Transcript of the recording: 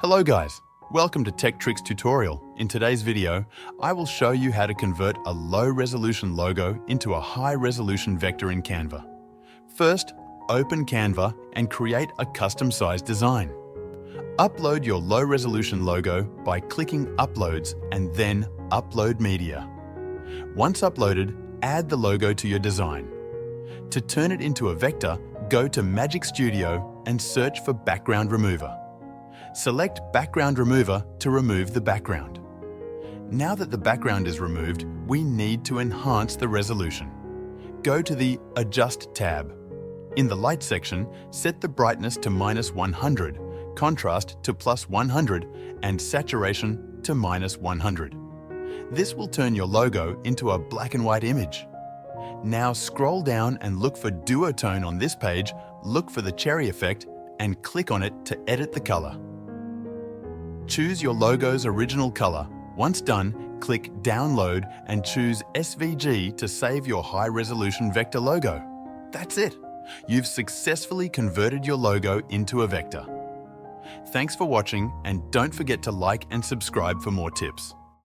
Hello guys, welcome to Tech Tricks tutorial. In today's video, I will show you how to convert a low-resolution logo into a high-resolution vector in Canva. First, open Canva and create a custom-sized design. Upload your low-resolution logo by clicking Uploads and then Upload Media. Once uploaded, add the logo to your design. To turn it into a vector, go to Magic Studio and search for Background Remover. Select Background Remover to remove the background. Now that the background is removed, we need to enhance the resolution. Go to the Adjust tab. In the Light section, set the brightness to -100, contrast to +100, and saturation to -100. This will turn your logo into a black and white image. Now scroll down and look for duotone on this page, look for the cherry effect, and click on it to edit the color. Choose your logo's original color. Once done, click Download and choose SVG to save your high-resolution vector logo. That's it! You've successfully converted your logo into a vector. Thanks for watching, and don't forget to like and subscribe for more tips.